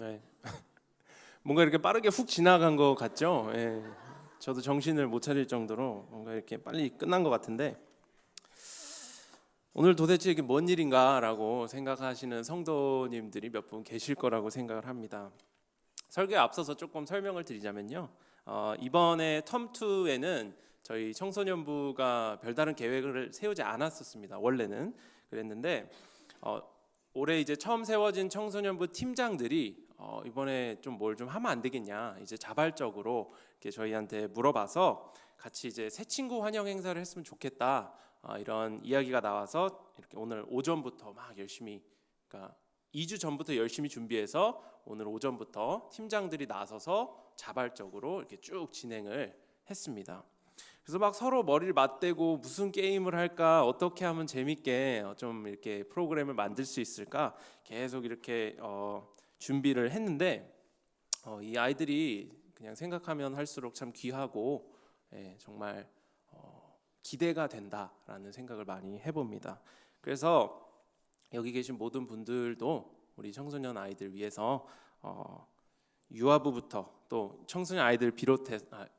네. 뭔가 이렇게 빠르게 훅 지나간 것 같죠? 예. 저도 정신을 못 차릴 정도로 뭔가 이렇게 빨리 끝난 것 같은데 오늘 도대체 이게 뭔 일인가라고 생각하시는 성도님들이 몇 분 계실 거라고 생각을 합니다. 설교에 앞서서 조금 설명을 드리자면요. 이번에 텀2에는 저희 청소년부가 별다른 계획을 세우지 않았었습니다. 원래는 그랬는데 올해 이제 처음 세워진 청소년부 팀장들이 이번에 좀 뭘 좀 하면 안 되겠냐 이제 자발적으로 이렇게 저희한테 물어봐서 같이 이제 새 친구 환영 행사를 했으면 좋겠다 이런 이야기가 나와서 이렇게 오늘 오전부터 막 열심히 그러니까 2주 전부터 열심히 준비해서 오늘 오전부터 팀장들이 나서서 자발적으로 이렇게 쭉 진행을 했습니다. 그래서 막 서로 머리를 맞대고 무슨 게임을 할까, 어떻게 하면 재밌게 좀 이렇게 프로그램을 만들 수 있을까 계속 이렇게 준비를 했는데 이 아이들이 그냥 생각하면 할수록 참 귀하고 정말 기대가 된다라는 생각을 많이 해봅니다. 그래서 여기 계신 모든 분들도 우리 청소년 아이들 위해서 유아부부터 또 청소년 아이들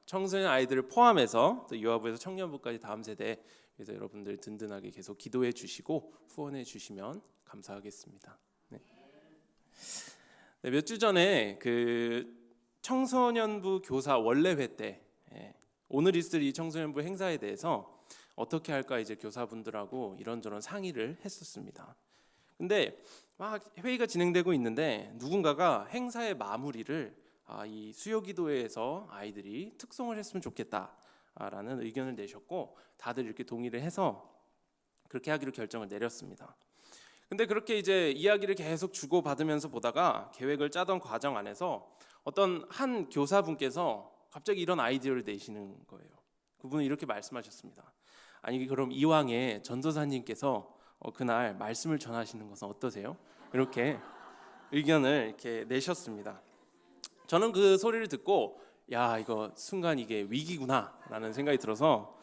청소년 아이들을 포함해서 또 유아부에서 청년부까지 다음 세대 그래서 여러분들 든든하게 계속 기도해 주시고 후원해 주시면 감사하겠습니다. 네, 몇 주 전에 그 청소년부 교사 원래회 때 오늘 있을 이 청소년부 행사에 대해서 어떻게 할까 이제 교사분들하고 이런저런 상의를 했었습니다. 근데 막 회의가 진행되고 있는데 누군가가 행사의 마무리를 이 수요기도회에서 아이들이 특송을 했으면 좋겠다라는 의견을 내셨고 다들 이렇게 동의를 해서 그렇게 하기로 결정을 내렸습니다. 근데 그렇게 이제 이야기를 계속 주고받으면서 보다가 계획을 짜던 과정 안에서 어떤 한 교사분께서 갑자기 이런 아이디어를 내시는 거예요. 그분은 이렇게 말씀하셨습니다. 아니 그럼 이왕에 전도사님께서 그날 말씀을 전하시는 것은 어떠세요? 이렇게 의견을 이렇게 내셨습니다. 저는 그 소리를 듣고 야 이거 순간 이게 위기구나라는 생각이 들어서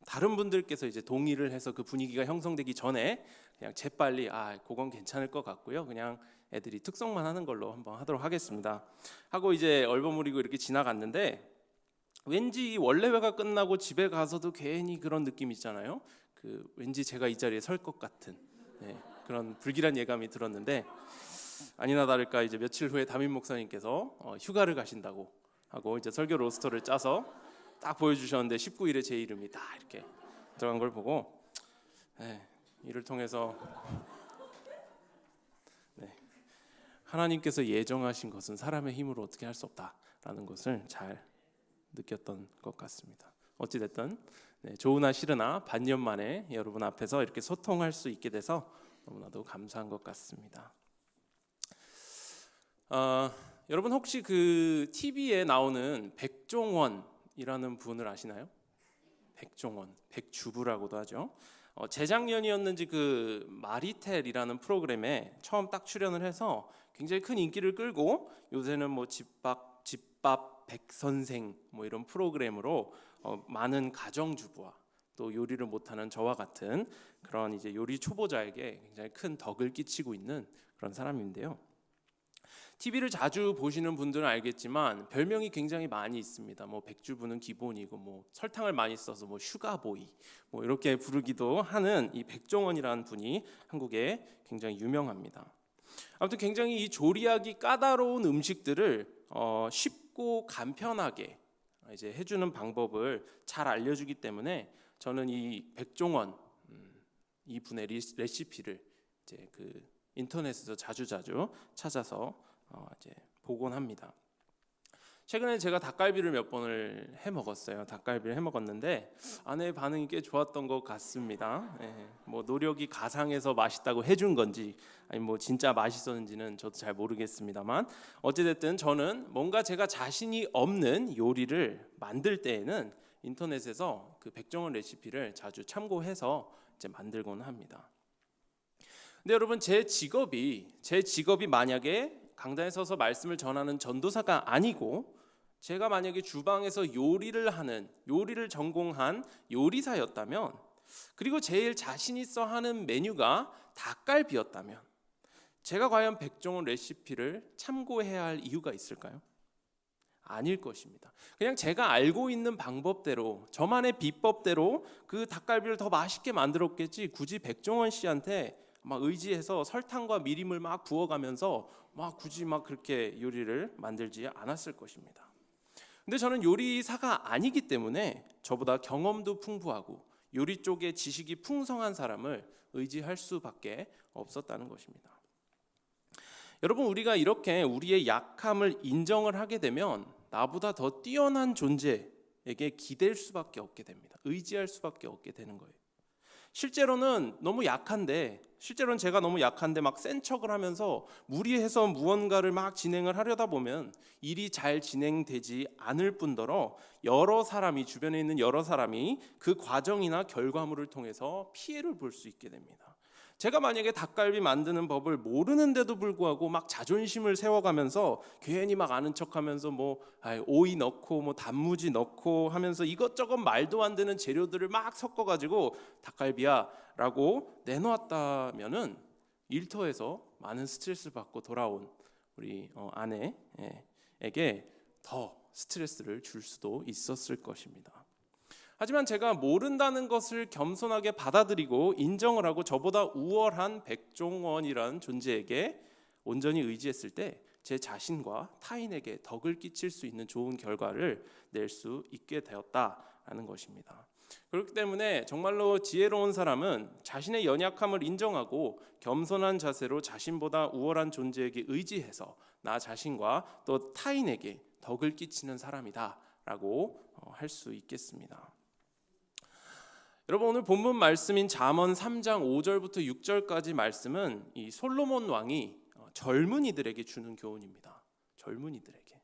다른 분들께서 이제 동의를 해서 그 분위기가 형성되기 전에 그냥 재빨리 그건 괜찮을 것 같고요. 그냥 애들이 특성만 하는 걸로 한번 하도록 하겠습니다. 하고 이제 얼버무리고 이렇게 지나갔는데 왠지 원래회가 끝나고 집에 가서도 괜히 그런 느낌 있잖아요. 그 왠지 제가 이 자리에 설 것 같은 그런 불길한 예감이 들었는데 아니나 다를까 이제 며칠 후에 담임 목사님께서 휴가를 가신다고 하고 이제 설교 로스터를 짜서 딱 보여주셨는데 19일에 제 이름이 딱 이렇게 들어간 걸 보고 이를 통해서 하나님께서 예정하신 것은 사람의 힘으로 어떻게 할 수 없다라는 것을 잘 느꼈던 것 같습니다. 어찌됐든 좋으나 싫으나 반년 만에 여러분 앞에서 이렇게 소통할 수 있게 돼서 너무나도 감사한 것 같습니다. 여러분 혹시 그 TV에 나오는 백종원이라는 분을 아시나요? 백종원, 백주부라고도 하죠. 재작년이었는지 그 마리텔이라는 프로그램에 처음 딱 출연을 해서 굉장히 큰 인기를 끌고 요새는 뭐 집밥 백선생 뭐 이런 프로그램으로 많은 가정주부와 또 요리를 못하는 저와 같은 그런 이제 요리 초보자에게 굉장히 큰 덕을 끼치고 있는 그런 사람인데요. TV를 자주 보시는 분들은 알겠지만 별명이 굉장히 많이 있습니다. 뭐 백주부는 기본이고 뭐 설탕을 많이 써서 뭐 슈가보이 뭐 이렇게 부르기도 하는 이 백종원이라는 분이 한국에 굉장히 유명합니다. 아무튼 굉장히 이 조리하기 까다로운 음식들을 쉽고 간편하게 이제 해주는 방법을 잘 알려주기 때문에 저는 이 백종원 이 분의 레시피를 이제 그 인터넷에서 자주 찾아서 이제 보곤 합니다. 최근에 제가 닭갈비를 몇 번을 해 먹었어요. 닭갈비를 해 먹었는데 아내의 반응이 꽤 좋았던 것 같습니다. 뭐 노력이 가상해서 맛있다고 해준 건지 아니 뭐 진짜 맛있었는지는 저도 잘 모르겠습니다만 어찌됐든 저는 뭔가 제가 자신이 없는 요리를 만들 때에는 인터넷에서 그 백종원 레시피를 자주 참고해서 이제 만들곤 합니다. 근데 여러분 제 직업이 만약에 강단에 서서 말씀을 전하는 전도사가 아니고 제가 만약에 주방에서 요리를 전공한 요리사였다면 그리고 제일 자신 있어 하는 메뉴가 닭갈비였다면 제가 과연 백종원 레시피를 참고해야 할 이유가 있을까요? 아닐 것입니다. 그냥 제가 알고 있는 방법대로, 저만의 비법대로 그 닭갈비를 더 맛있게 만들었겠지, 굳이 백종원 씨한테 막 의지해서 설탕과 미림을 막 부어가면서 막 굳이 막 그렇게 요리를 만들지 않았을 것입니다. 근데 저는 요리사가 아니기 때문에 저보다 경험도 풍부하고 요리 쪽에 지식이 풍성한 사람을 의지할 수밖에 없었다는 것입니다. 여러분, 우리가 이렇게 우리의 약함을 인정을 하게 되면 나보다 더 뛰어난 존재에게 기댈 수밖에 없게 됩니다. 의지할 수밖에 없게 되는 거예요. 실제로는 제가 너무 약한데 막 센 척을 하면서 무리해서 무언가를 막 진행을 하려다 보면 일이 잘 진행되지 않을 뿐더러 주변에 있는 여러 사람이 그 과정이나 결과물을 통해서 피해를 볼 수 있게 됩니다. 제가 만약에 닭갈비 만드는 법을 모르는데도 불구하고 막 자존심을 세워가면서 괜히 막 아는 척하면서 뭐 오이 넣고 뭐 단무지 넣고 하면서 이것저것 말도 안 되는 재료들을 막 섞어가지고 닭갈비야라고 내놓았다면은 일터에서 많은 스트레스를 받고 돌아온 우리 아내에게 더 스트레스를 줄 수도 있었을 것입니다. 하지만 제가 모른다는 것을 겸손하게 받아들이고 인정을 하고 저보다 우월한 백종원이라는 존재에게 온전히 의지했을 때 제 자신과 타인에게 덕을 끼칠 수 있는 좋은 결과를 낼 수 있게 되었다라는 것입니다. 그렇기 때문에 정말로 지혜로운 사람은 자신의 연약함을 인정하고 겸손한 자세로 자신보다 우월한 존재에게 의지해서 나 자신과 또 타인에게 덕을 끼치는 사람이다라고 할 수 있겠습니다. 여러분, 오늘 본문 말씀인 잠언 3장 5절부터 6절까지 말씀은 이 솔로몬 왕이 젊은이들에게 주는 교훈입니다. 젊은이들에게.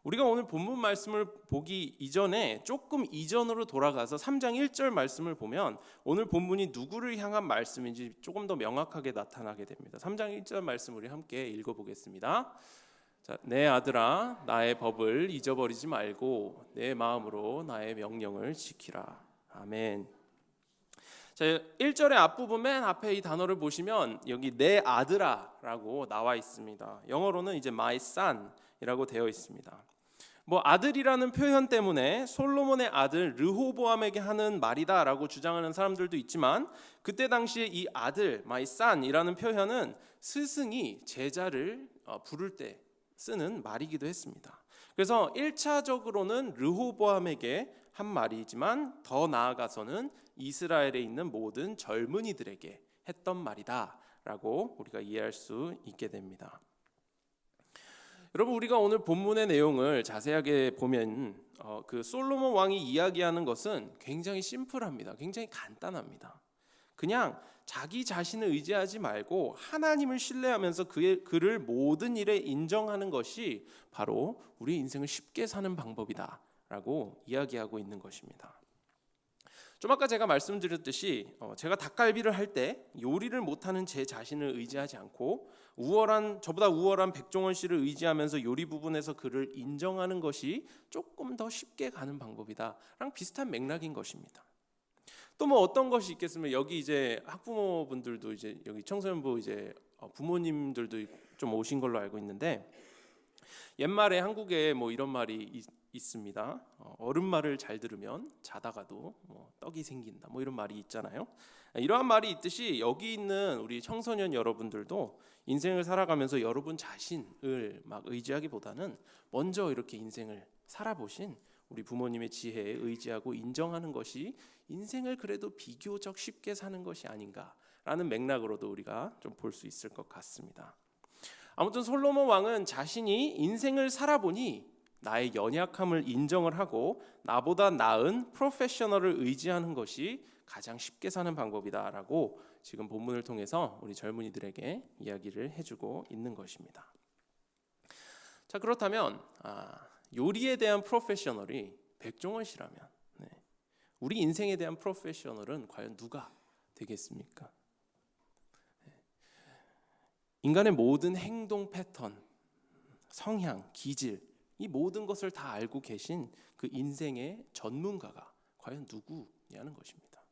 우리가 오늘 본문 말씀을 보기 이전에 조금 이전으로 돌아가서 3장 1절 말씀을 보면 오늘 본문이 누구를 향한 말씀인지 조금 더 명확하게 나타나게 됩니다. 3장 1절 말씀 우리 함께 읽어보겠습니다. 자, 내 아들아, 나의 법을 잊어버리지 말고 내 마음으로 나의 명령을 지키라. 아멘. 자, 1절의 앞부분 맨 앞에 이 단어를 보시면 여기 내 아들아라고 나와 있습니다. 영어로는 이제 my son이라고 되어 있습니다. 뭐 아들이라는 표현 때문에 솔로몬의 아들 르호보암에게 하는 말이다라고 주장하는 사람들도 있지만 그때 당시에 이 아들 my son이라는 표현은 스승이 제자를 부를 때 쓰는 말이기도 했습니다. 그래서 1차적으로는 르호보암에게 한 말이지만 더 나아가서는 이스라엘에 있는 모든 젊은이들에게 했던 말이다라고 우리가 이해할 수 있게 됩니다. 여러분, 우리가 오늘 본문의 내용을 자세하게 보면 그 솔로몬 왕이 이야기하는 것은 굉장히 심플합니다. 굉장히 간단합니다. 그냥 자기 자신을 의지하지 말고 하나님을 신뢰하면서 그를 모든 일에 인정하는 것이 바로 우리 인생을 쉽게 사는 방법이다 라고 이야기하고 있는 것입니다. 좀 아까 제가 말씀드렸듯이 제가 닭갈비를 할 때 요리를 못하는 제 자신을 의지하지 않고 저보다 우월한 백종원 씨를 의지하면서 요리 부분에서 그를 인정하는 것이 조금 더 쉽게 가는 방법이다랑 비슷한 맥락인 것입니다. 또 뭐 어떤 것이 있겠습니까? 여기 이제 학부모분들도 이제 여기 청소년부 이제 부모님들도 좀 오신 걸로 알고 있는데 옛말에 한국에 뭐 이런 말이 있습니다. 어른 말을 잘 들으면 자다가도 뭐 떡이 생긴다. 뭐 이런 말이 있잖아요. 이러한 말이 있듯이 여기 있는 우리 청소년 여러분들도 인생을 살아가면서 여러분 자신을 막 의지하기보다는 먼저 이렇게 인생을 살아보신 우리 부모님의 지혜에 의지하고 인정하는 것이 인생을 그래도 비교적 쉽게 사는 것이 아닌가라는 맥락으로도 우리가 좀 볼 수 있을 것 같습니다. 아무튼 솔로몬 왕은 자신이 인생을 살아보니 나의 연약함을 인정을 하고 나보다 나은 프로페셔널을 의지하는 것이 가장 쉽게 사는 방법이다라고 지금 본문을 통해서 우리 젊은이들에게 이야기를 해주고 있는 것입니다. 자, 그렇다면 요리에 대한 프로페셔널이 백종원 씨라면 우리 인생에 대한 프로페셔널은 과연 누가 되겠습니까? 인간의 모든 행동 패턴, 성향, 기질 이 모든 것을 다 알고 계신 그 인생의 전문가가 과연 누구냐는 것입니다.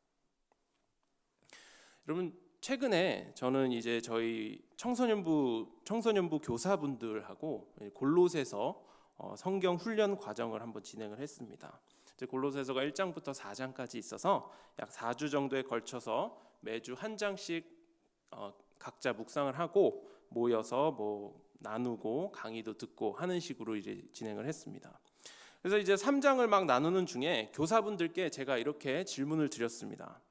여러분, 최근에 저는 이제 저희 청소년부 교사분들하고 골로새서 성경 훈련 과정을 한번 진행을 했습니다. 이제 골로새서가 1장부터 4장까지 있어서 약 4주 정도에 걸쳐서 매주 한 장씩 각자 묵상을 하고 모여서 뭐 나누고 강의도 듣고 하는 식으로 이제 진행을 했습니다. 그래서 이제 3장을 막 나누는 중에 교사분들께 제가 이렇게 질문을 드렸습니다.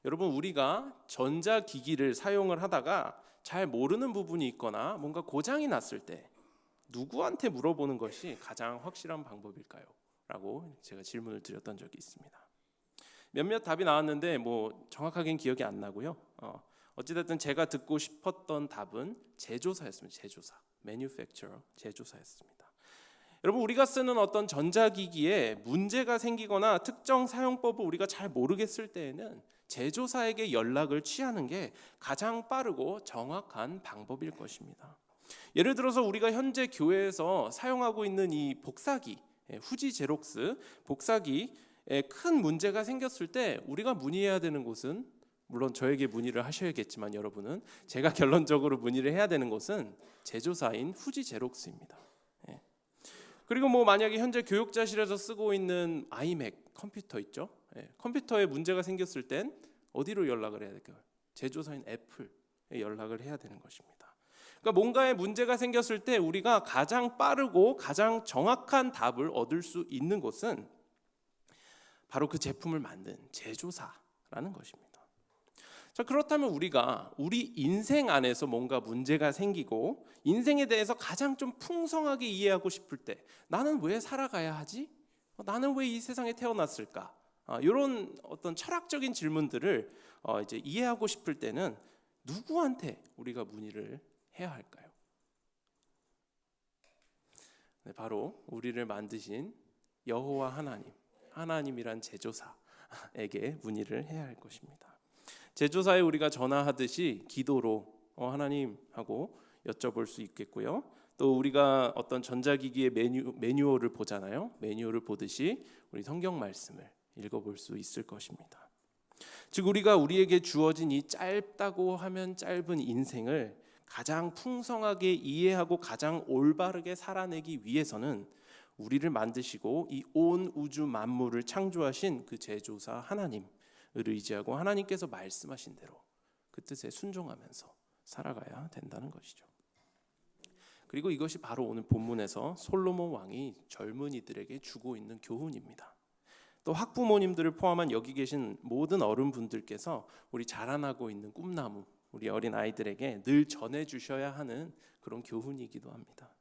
여러분, 우리가 전자기기를 사용을 하다가 잘 모르는 부분이 있거나 뭔가 고장이 났을 때 누구한테 물어보는 것이 가장 확실한 방법일까요? 라고 제가 질문을 드렸던 적이 있습니다. 몇몇 답이 나왔는데 뭐 정확하게는 기억이 안 나고요. 어찌됐든 제가 듣고 싶었던 답은 제조사였습니다. 제조사, manufacturer, 제조사였습니다. 여러분, 우리가 쓰는 어떤 전자기기에 문제가 생기거나 특정 사용법을 우리가 잘 모르겠을 때에는 제조사에게 연락을 취하는 게 가장 빠르고 정확한 방법일 것입니다. 예를 들어서 우리가 현재 교회에서 사용하고 있는 이 복사기, 후지 제록스 복사기에 큰 문제가 생겼을 때 우리가 문의해야 되는 곳은, 물론 저에게 문의를 하셔야겠지만 여러분은, 제가 결론적으로 문의를 해야 되는 곳은 제조사인 후지 제록스입니다. 그리고 뭐 만약에 현재 교육자실에서 쓰고 있는 아이맥 컴퓨터 있죠? 컴퓨터에 문제가 생겼을 땐 어디로 연락을 해야 될까요? 제조사인 애플에 연락을 해야 되는 것입니다. 그러니까 뭔가에 문제가 생겼을 때 우리가 가장 빠르고 가장 정확한 답을 얻을 수 있는 곳은 바로 그 제품을 만든 제조사라는 것입니다. 자, 그렇다면 우리가 우리 인생 안에서 뭔가 문제가 생기고 인생에 대해서 가장 좀 풍성하게 이해하고 싶을 때, 나는 왜 살아가야 하지? 나는 왜 이 세상에 태어났을까? 이런 어떤 철학적인 질문들을 이제 이해하고 싶을 때는 누구한테 우리가 문의를 해야 할까요? 네, 바로 우리를 만드신 여호와 하나님이란 제조사에게 문의를 해야 할 것입니다. 제조사에 우리가 전화하듯이 기도로 하나님 하고 여쭤볼 수 있겠고요. 또 우리가 어떤 전자기기의 매뉴얼을 보잖아요. 매뉴얼을 보듯이 우리 성경 말씀을 읽어볼 수 있을 것입니다. 즉 우리가 우리에게 주어진 이 짧다고 하면 짧은 인생을 가장 풍성하게 이해하고 가장 올바르게 살아내기 위해서는 우리를 만드시고 이 온 우주 만물을 창조하신 그 제조사 하나님을 의지하고 하나님께서 말씀하신 대로 그 뜻에 순종하면서 살아가야 된다는 것이죠. 그리고 이것이 바로 오늘 본문에서 솔로몬 왕이 젊은이들에게 주고 있는 교훈입니다. 또 학부모님들을 포함한 여기 계신 모든 어른분들께서 우리 자라나고 있는 꿈나무, 우리 어린 아이들에게 늘 전해주셔야 하는 그런 교훈이기도 합니다.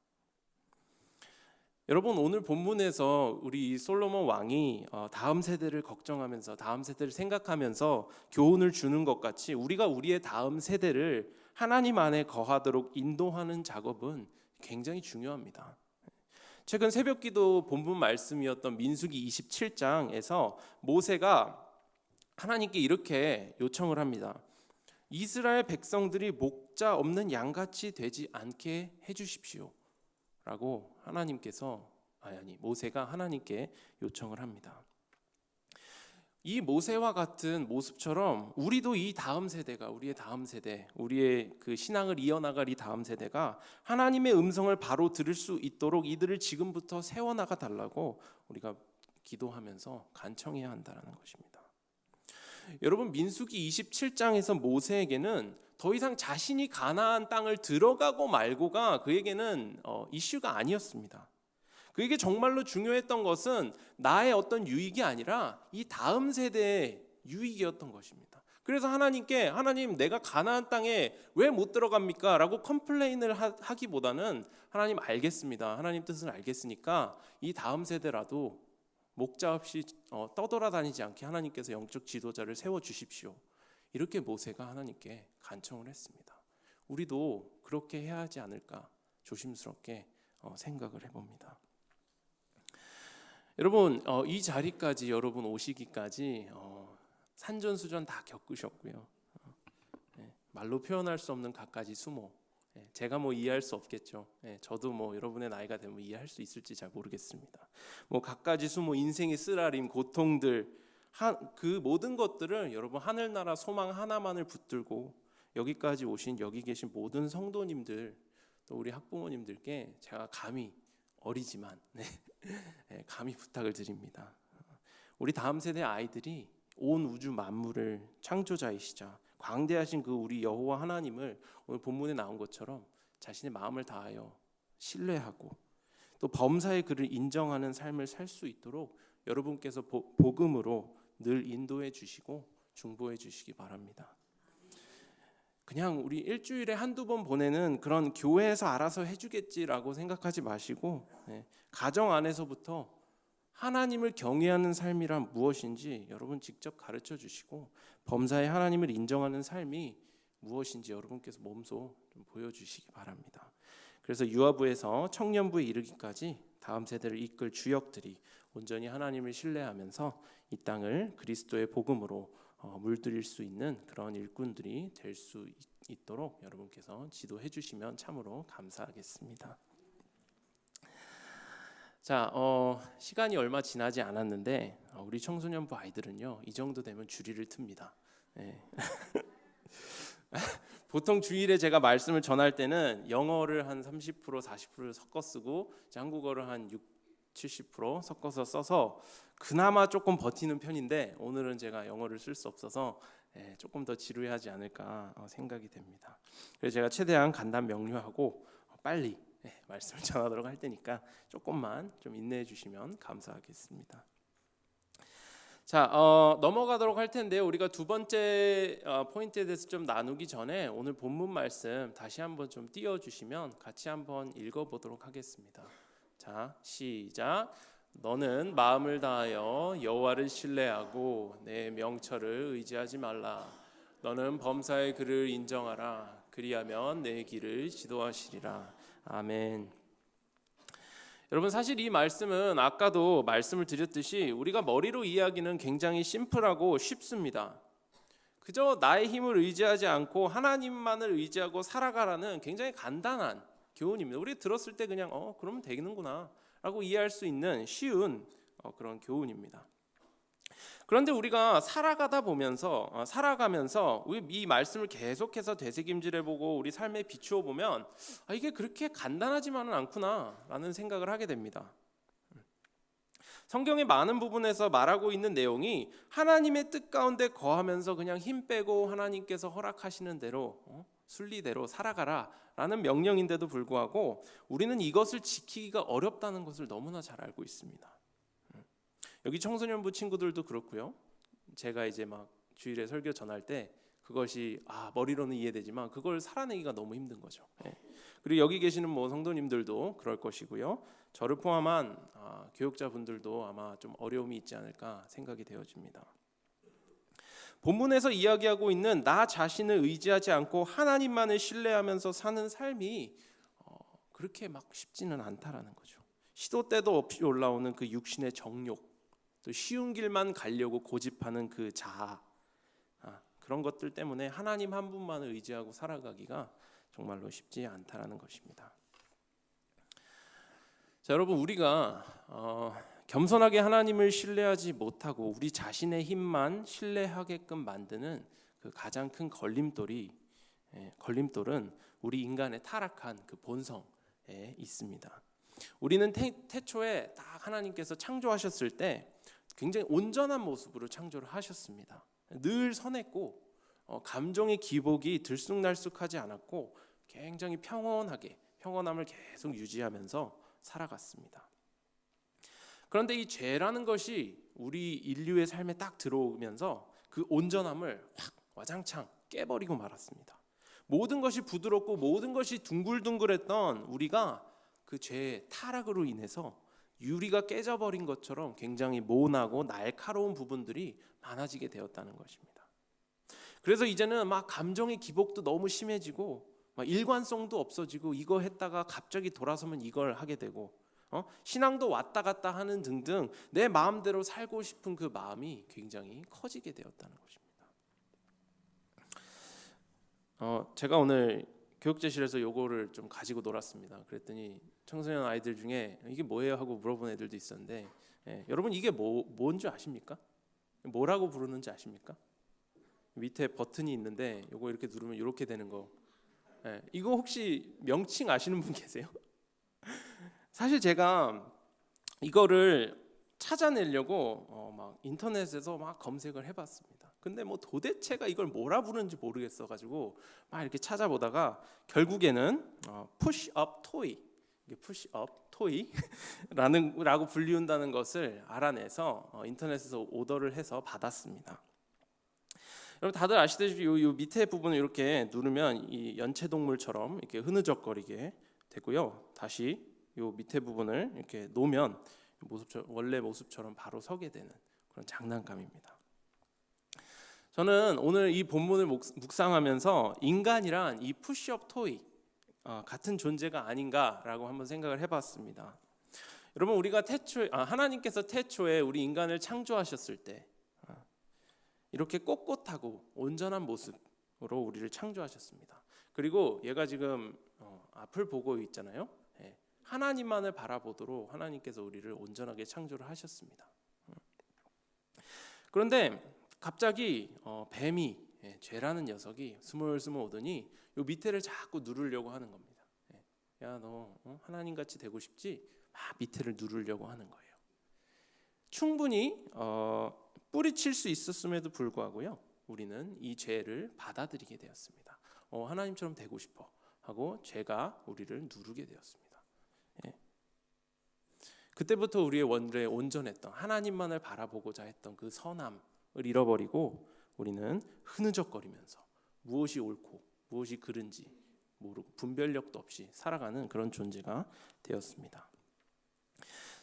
여러분, 오늘 본문에서 우리 솔로몬 왕이 다음 세대를 걱정하면서 다음 세대를 생각하면서 교훈을 주는 것 같이 우리가 우리의 다음 세대를 하나님 안에 거하도록 인도하는 작업은 굉장히 중요합니다. 최근 새벽기도 본문 말씀이었던 민수기 27장에서 모세가 하나님께 이렇게 요청을 합니다. 이스라엘 백성들이 목자 없는 양같이 되지 않게 해주십시오 라고 모세가 하나님께 요청을 합니다. 이 모세와 같은 모습처럼 우리도 이 다음 세대가, 우리의 다음 세대, 우리의 그 신앙을 이어나갈 이 다음 세대가 하나님의 음성을 바로 들을 수 있도록 이들을 지금부터 세워나가 달라고 우리가 기도하면서 간청해야 한다는 것입니다. 여러분, 민수기 27장에서 모세에게는 더 이상 자신이 가나안 땅을 들어가고 말고가 그에게는 이슈가 아니었습니다. 그에게 정말로 중요했던 것은 나의 어떤 유익이 아니라 이 다음 세대의 유익이었던 것입니다. 그래서 하나님께, 하나님 내가 가나안 땅에 왜 못 들어갑니까? 라고 컴플레인을 하기보다는 하나님 알겠습니다. 하나님 뜻을 알겠으니까 이 다음 세대라도 목자 없이 떠돌아다니지 않게 하나님께서 영적 지도자를 세워주십시오. 이렇게 모세가 하나님께 간청을 했습니다. 우리도 그렇게 해야 하지 않을까 조심스럽게 생각을 해봅니다. 여러분, 이 자리까지 여러분 오시기까지 산전수전 다 겪으셨고요. 말로 표현할 수 없는 갖가지 수모. 제가 뭐 이해할 수 없겠죠. 저도 뭐 여러분의 나이가 되면 이해할 수 있을지 잘 모르겠습니다. 뭐 갖가지 수모, 인생의 쓰라림, 고통들, 그 모든 것들을 여러분 하늘나라 소망 하나만을 붙들고 여기까지 오신 여기 계신 모든 성도님들 또 우리 학부모님들께 제가 감히 어리지만 감히 부탁을 드립니다. 우리 다음 세대 아이들이 온 우주 만물을 창조자이시자 광대하신 그 우리 여호와 하나님을 오늘 본문에 나온 것처럼 자신의 마음을 다하여 신뢰하고 또 범사의 그를 인정하는 삶을 살 수 있도록 여러분께서 복음으로 늘 인도해 주시고 중보해 주시기 바랍니다. 그냥 우리 일주일에 한두 번 보내는 그런 교회에서 알아서 해주겠지라고 생각하지 마시고 가정 안에서부터 하나님을 경외하는 삶이란 무엇인지 여러분 직접 가르쳐 주시고 범사의 하나님을 인정하는 삶이 무엇인지 여러분께서 몸소 좀 보여주시기 바랍니다. 그래서 유아부에서 청년부에 이르기까지 다음 세대를 이끌 주역들이 온전히 하나님을 신뢰하면서 이 땅을 그리스도의 복음으로 물들일 수 있는 그런 일꾼들이 될 수 있도록 여러분께서 지도해 주시면 참으로 감사하겠습니다. 자, 시간이 얼마 지나지 않았는데 우리 청소년부 아이들은요 이 정도 되면 주리를 틉니다. 보통 주일에 제가 말씀을 전할 때는 영어를 한 30% 40% 섞어 쓰고 한국어를 한 70% 섞어서 써서 그나마 조금 버티는 편인데 오늘은 제가 영어를 쓸 수 없어서 조금 더 지루해하지 않을까 생각이 됩니다. 그래서 제가 최대한 간단 명료하고 빨리 말씀을 전하도록 할 테니까 조금만 좀 인내해 주시면 감사하겠습니다. 자, 넘어가도록 할 텐데요. 우리가 두 번째 포인트에 대해서 좀 나누기 전에 오늘 본문 말씀 다시 한번 좀 띄워주시면 같이 한번 읽어보도록 하겠습니다. 자, 시작. 너는 마음을 다하여 여호와를 신뢰하고 내 명철을 의지하지 말라. 너는 범사의 그를 인정하라. 그리하면 내 길을 지도하시리라. 아멘. 여러분 사실 이 말씀은 아까도 말씀을 드렸듯이 우리가 머리로 이해하기는 굉장히 심플하고 쉽습니다. 그저 나의 힘을 의지하지 않고 하나님만을 의지하고 살아가라는 굉장히 간단한 교훈입니다. 우리 들었을 때 그냥 그러면 되는구나 라고 이해할 수 있는 쉬운 그런 교훈입니다. 그런데 우리가 살아가면서 이 말씀을 계속해서 되새김질해보고 우리 삶에 비추어 보면 이게 그렇게 간단하지만은 않구나라는 생각을 하게 됩니다. 성경의 많은 부분에서 말하고 있는 내용이 하나님의 뜻 가운데 거하면서 그냥 힘 빼고 하나님께서 허락하시는 대로 순리대로 살아가라 라는 명령인데도 불구하고 우리는 이것을 지키기가 어렵다는 것을 너무나 잘 알고 있습니다. 여기 청소년부 친구들도 그렇고요. 제가 이제 막 주일에 설교 전할 때 그것이 머리로는 이해되지만 그걸 살아내기가 너무 힘든 거죠. 그리고 여기 계시는 성도님들도 그럴 것이고요. 저를 포함한 교육자분들도 아마 좀 어려움이 있지 않을까 생각이 되어집니다. 본문에서 이야기하고 있는 나 자신을 의지하지 않고 하나님만을 신뢰하면서 사는 삶이 그렇게 막 쉽지는 않다라는 거죠. 시도 때도 없이 올라오는 그 육신의 정욕, 또 쉬운 길만 가려고 고집하는 그 자아, 그런 것들 때문에 하나님 한 분만을 의지하고 살아가기가 정말로 쉽지 않다라는 것입니다. 자, 여러분 우리가 겸손하게 하나님을 신뢰하지 못하고 우리 자신의 힘만 신뢰하게끔 만드는 그 가장 큰 걸림돌은 우리 인간의 타락한 그 본성에 있습니다. 우리는 태초에 딱 하나님께서 창조하셨을 때 굉장히 온전한 모습으로 창조를 하셨습니다. 늘 선했고 감정의 기복이 들쑥날쑥하지 않았고 굉장히 평온함을 계속 유지하면서 살아갔습니다. 그런데 이 죄라는 것이 우리 인류의 삶에 딱 들어오면서 그 온전함을 확 와장창 깨버리고 말았습니다. 모든 것이 부드럽고 모든 것이 둥글둥글했던 우리가 그 죄의 타락으로 인해서 유리가 깨져버린 것처럼 굉장히 모나고 날카로운 부분들이 많아지게 되었다는 것입니다. 그래서 이제는 막 감정의 기복도 너무 심해지고 막 일관성도 없어지고 이거 했다가 갑자기 돌아서면 이걸 하게 되고 신앙도 왔다 갔다 하는 등등 내 마음대로 살고 싶은 그 마음이 굉장히 커지게 되었다는 것입니다. 제가 오늘 교육재실에서 요거를 좀 가지고 놀았습니다. 그랬더니 청소년 아이들 중에 이게 뭐예요 하고 물어본 애들도 있었는데 여러분 이게 뭔지 아십니까? 뭐라고 부르는지 아십니까? 밑에 버튼이 있는데 이거 이렇게 누르면 이렇게 되는 거. 예, 이거 혹시 명칭 아시는 분 계세요? 사실 제가 이거를 찾아내려고 막 인터넷에서 막 검색을 해봤습니다. 근데 뭐 도대체가 이걸 뭐라 부르는지 모르겠어가지고 막 이렇게 찾아보다가 결국에는 push-up toy, 이게 push-up toy라고 불리운다는 것을 알아내서 인터넷에서 오더를 해서 받았습니다. 여러분 다들 아시다시피 요 밑에 부분을 이렇게 누르면 이 연체동물처럼 이렇게 흐느적거리게 되고요. 다시 요 밑에 부분을 이렇게 놓으면 원래 모습처럼 바로 서게 되는 그런 장난감입니다. 저는 오늘 이 본문을 묵상하면서 인간이란 이 푸시업 토이 같은 존재가 아닌가라고 한번 생각을 해봤습니다. 여러분 우리가 하나님께서 태초에 우리 인간을 창조하셨을 때 이렇게 꼿꼿하고 온전한 모습으로 우리를 창조하셨습니다. 그리고 얘가 지금 앞을 보고 있잖아요. 하나님만을 바라보도록 하나님께서 우리를 온전하게 창조를 하셨습니다. 그런데 갑자기 뱀이 죄라는 녀석이 스물스물 오더니 요 밑에를 자꾸 누르려고 하는 겁니다. 야, 너 하나님같이 되고 싶지? 막 밑에를 누르려고 하는 거예요. 충분히 뿌리칠 수 있었음에도 불구하고요, 우리는 이 죄를 받아들이게 되었습니다. 하나님처럼 되고 싶어 하고 죄가 우리를 누르게 되었습니다. 그때부터 우리의 원래 온전했던 하나님만을 바라보고자 했던 그 선함을 잃어버리고 우리는 흐느적거리면서 무엇이 옳고 무엇이 그른지 모르고 분별력도 없이 살아가는 그런 존재가 되었습니다.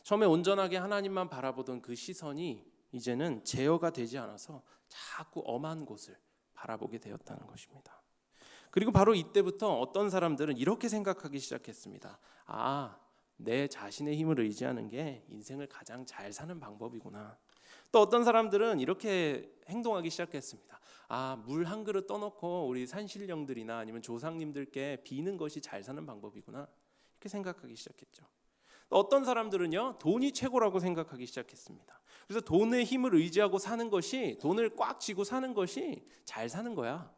처음에 온전하게 하나님만 바라보던 그 시선이 이제는 제어가 되지 않아서 자꾸 엄한 곳을 바라보게 되었다는 것입니다. 그리고 바로 이때부터 어떤 사람들은 이렇게 생각하기 시작했습니다. 내 자신의 힘을 의지하는 게 인생을 가장 잘 사는 방법이구나. 또 어떤 사람들은 이렇게 행동하기 시작했습니다. 물 한 그릇 떠놓고 우리 산신령들이나 아니면 조상님들께 비는 것이 잘 사는 방법이구나. 이렇게 생각하기 시작했죠. 또 어떤 사람들은요, 돈이 최고라고 생각하기 시작했습니다. 그래서 돈의 힘을 의지하고 사는 것이, 돈을 꽉 쥐고 사는 것이 잘 사는 거야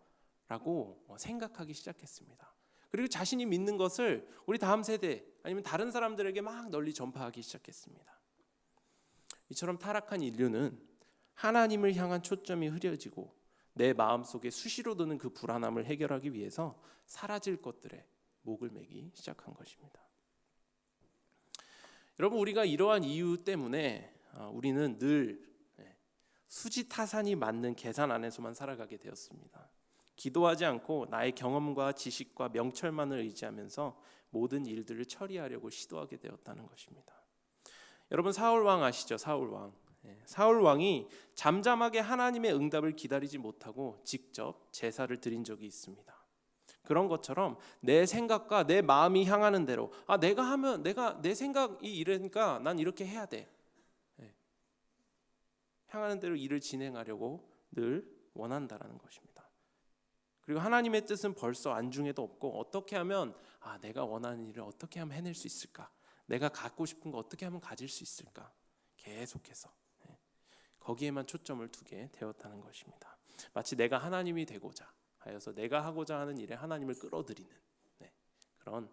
라고 생각하기 시작했습니다. 그리고 자신이 믿는 것을 우리 다음 세대 아니면 다른 사람들에게 막 널리 전파하기 시작했습니다. 이처럼 타락한 인류는 하나님을 향한 초점이 흐려지고 내 마음속에 수시로 드는 그 불안함을 해결하기 위해서 사라질 것들에 목을 매기 시작한 것입니다. 여러분 우리가 이러한 이유 때문에 우리는 늘 수지타산이 맞는 계산 안에서만 살아가게 되었습니다. 기도하지 않고 나의 경험과 지식과 명철만을 의지하면서 모든 일들을 처리하려고 시도하게 되었다는 것입니다. 여러분 사울 왕 아시죠? 사울 왕. 사울 왕이 잠잠하게 하나님의 응답을 기다리지 못하고 직접 제사를 드린 적이 있습니다. 그런 것처럼 내 생각과 내 마음이 향하는 대로 내가 내 생각이 이러니까 난 이렇게 해야 돼. 향하는 대로 일을 진행하려고 늘 원한다라는 것입니다. 그리고 하나님의 뜻은 벌써 안중에도 없고 어떻게 하면 내가 원하는 일을 어떻게 하면 해낼 수 있을까? 내가 갖고 싶은 거 어떻게 하면 가질 수 있을까? 계속해서 거기에만 초점을 두게 되었다는 것입니다. 마치 내가 하나님이 되고자 하여서 내가 하고자 하는 일에 하나님을 끌어들이는 그런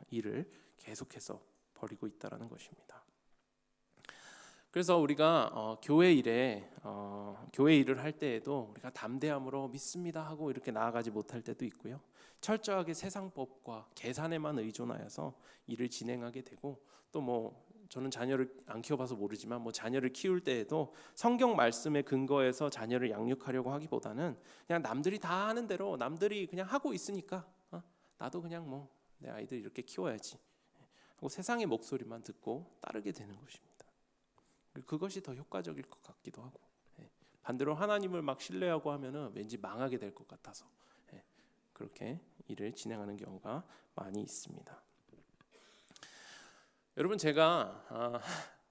일을 계속해서 벌이고 있다는 것입니다. 그래서 우리가 교회 일을 할 때에도 우리가 담대함으로 믿습니다 하고 이렇게 나아가지 못할 때도 있고요. 철저하게 세상법과 계산에만 의존하여서 일을 진행하게 되고 또 저는 자녀를 안 키워봐서 모르지만 자녀를 키울 때에도 성경 말씀에 근거해서 자녀를 양육하려고 하기보다는 그냥 남들이 다 하는 대로 남들이 그냥 하고 있으니까 나도 그냥 내 아이들 이렇게 키워야지 하고 세상의 목소리만 듣고 따르게 되는 것입니다. 그것이 더 효과적일 것 같기도 하고 반대로 하나님을 막 신뢰하고 하면은 왠지 망하게 될 것 같아서 그렇게 일을 진행하는 경우가 많이 있습니다. 여러분 제가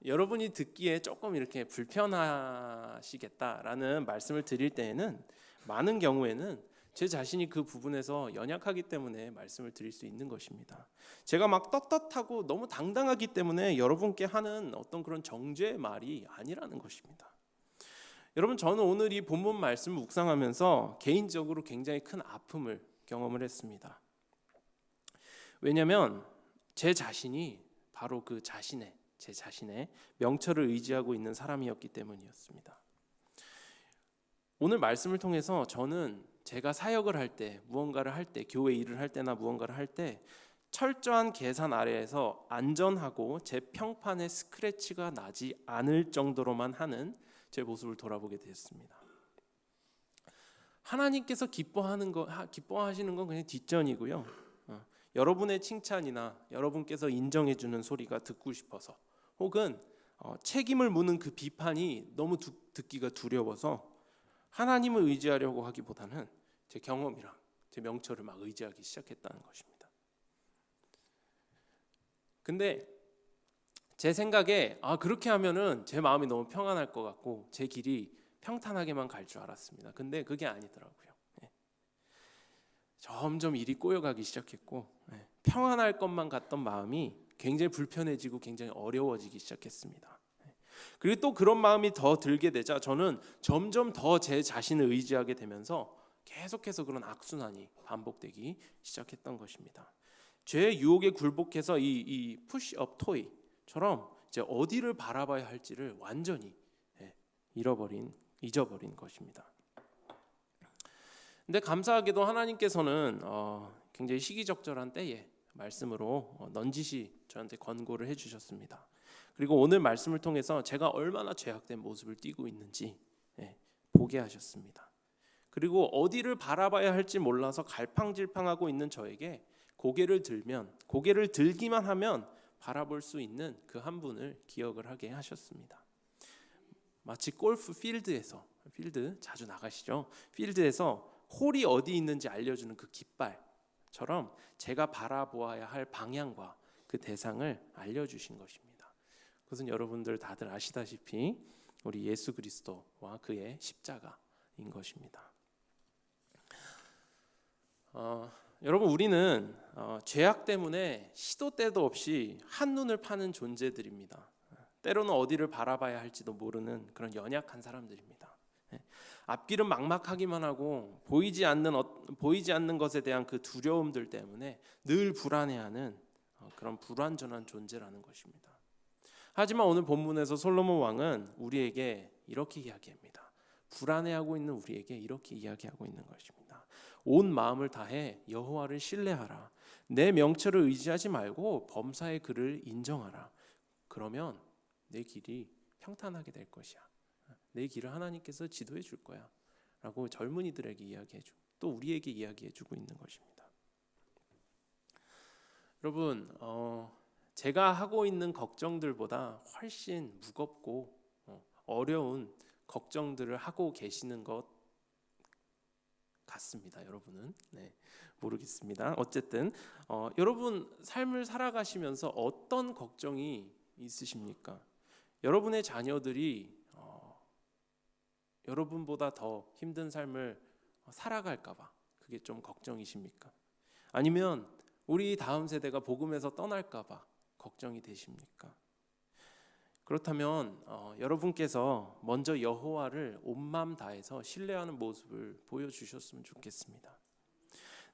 여러분이 듣기에 조금 이렇게 불편하시겠다라는 말씀을 드릴 때에는 많은 경우에는 제 자신이 그 부분에서 연약하기 때문에 말씀을 드릴 수 있는 것입니다. 제가 막 떳떳하고 너무 당당하기 때문에 여러분께 하는 어떤 그런 정죄의 말이 아니라는 것입니다. 여러분, 저는 오늘 이 본문 말씀을 묵상하면서 개인적으로 굉장히 큰 아픔을 경험을 했습니다. 왜냐하면 제 자신이 바로 제 자신의 명철을 의지하고 있는 사람이었기 때문이었습니다. 오늘 말씀을 통해서 저는 제가 사역을 할 때, 무언가를 할 때, 교회 일을 할 때나 무언가를 할 때 철저한 계산 아래에서 안전하고 제 평판에 스크래치가 나지 않을 정도로만 하는 제 모습을 돌아보게 되었습니다. 하나님께서 기뻐하시는 건 그냥 뒷전이고요. 여러분의 칭찬이나 여러분께서 인정해 주는 소리가 듣고 싶어서, 혹은 책임을 묻는 그 비판이 너무 듣기가 두려워서 하나님을 의지하려고 하기보다는 제 경험이랑 제 명철을 막 의지하기 시작했다는 것입니다. 근데 제 생각에 그렇게 하면은 제 마음이 너무 평안할 것 같고 제 길이 평탄하게만 갈 줄 알았습니다. 근데 그게 아니더라고요. 점점 일이 꼬여가기 시작했고, 평안할 것만 같던 마음이 굉장히 불편해지고 굉장히 어려워지기 시작했습니다. 그리고 또 그런 마음이 더 들게 되자 저는 점점 더 제 자신을 의지하게 되면서 계속해서 그런 악순환이 반복되기 시작했던 것입니다. 죄의 유혹에 굴복해서 이 푸시업 토이처럼 이제 어디를 바라봐야 할지를 완전히 잊어버린 것입니다. 근데 감사하게도 하나님께서는 굉장히 시기적절한 때에 말씀으로 넌지시 저한테 권고를 해주셨습니다. 그리고 오늘 말씀을 통해서 제가 얼마나 죄악된 모습을 띠고 있는지 보게 하셨습니다. 그리고 어디를 바라봐야 할지 몰라서 갈팡질팡하고 있는 저에게 고개를 들기만 하면 바라볼 수 있는 그 한 분을 기억을 하게 하셨습니다. 마치 골프 필드 자주 나가시죠? 필드에서 홀이 어디 있는지 알려주는 그 깃발처럼 제가 바라보아야 할 방향과 그 대상을 알려주신 것입니다. 그것은 여러분들 다들 아시다시피 우리 예수 그리스도와 그의 십자가인 것입니다. 여러분, 우리는 죄악 때문에 시도 때도 없이 한눈을 파는 존재들입니다. 때로는 어디를 바라봐야 할지도 모르는 그런 연약한 사람들입니다. 앞길은 막막하기만 하고 보이지 않는 것에 대한 그 두려움들 때문에 늘 불안해하는 그런 불완전한 존재라는 것입니다. 하지만 오늘 본문에서 솔로몬 왕은 우리에게 이렇게 이야기합니다. 불안해하고 있는 우리에게 이렇게 이야기하고 있는 것입니다. 온 마음을 다해 여호와를 신뢰하라. 내 명철을 의지하지 말고 범사의 그를 인정하라. 그러면 내 길이 평탄하게 될 것이야. 내 길을 하나님께서 지도해 줄 거야 라고 젊은이들에게 이야기해주고 또 우리에게 이야기해주고 있는 것입니다. 여러분, 제가 하고 있는 걱정들보다 훨씬 무겁고 어려운 걱정들을 하고 계시는 것 같습니다. 여러분은 모르겠습니다. 어쨌든 여러분 삶을 살아가시면서 어떤 걱정이 있으십니까? 여러분의 자녀들이 여러분보다 더 힘든 삶을 살아갈까 봐 그게 좀 걱정이십니까? 아니면 우리 다음 세대가 복음에서 떠날까 봐 걱정이 되십니까? 그렇다면 여러분께서 먼저 여호와를 온 마음 다해서 신뢰하는 모습을 보여주셨으면 좋겠습니다.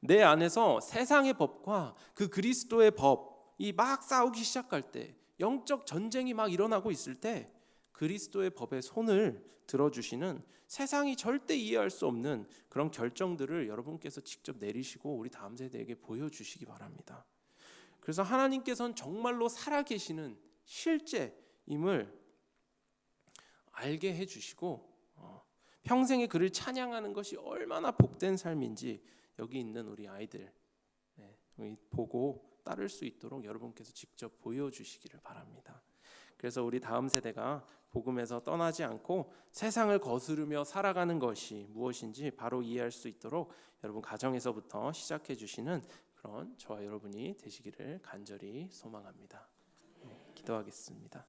내 안에서 세상의 법과 그 그리스도의 법이 막 싸우기 시작할 때, 영적 전쟁이 막 일어나고 있을 때 그리스도의 법의 손을 들어주시는 세상이 절대 이해할 수 없는 그런 결정들을 여러분께서 직접 내리시고 우리 다음 세대에게 보여주시기 바랍니다. 그래서 하나님께서는 정말로 살아계시는 실제임을 알게 해주시고 평생에 그를 찬양하는 것이 얼마나 복된 삶인지 여기 있는 우리 아이들 보고 따를 수 있도록 여러분께서 직접 보여주시기를 바랍니다. 그래서 우리 다음 세대가 복음에서 떠나지 않고 세상을 거스르며 살아가는 것이 무엇인지 바로 이해할 수 있도록 여러분 가정에서부터 시작해 주시는 그런 저와 여러분이 되시기를 간절히 소망합니다. 기도하겠습니다.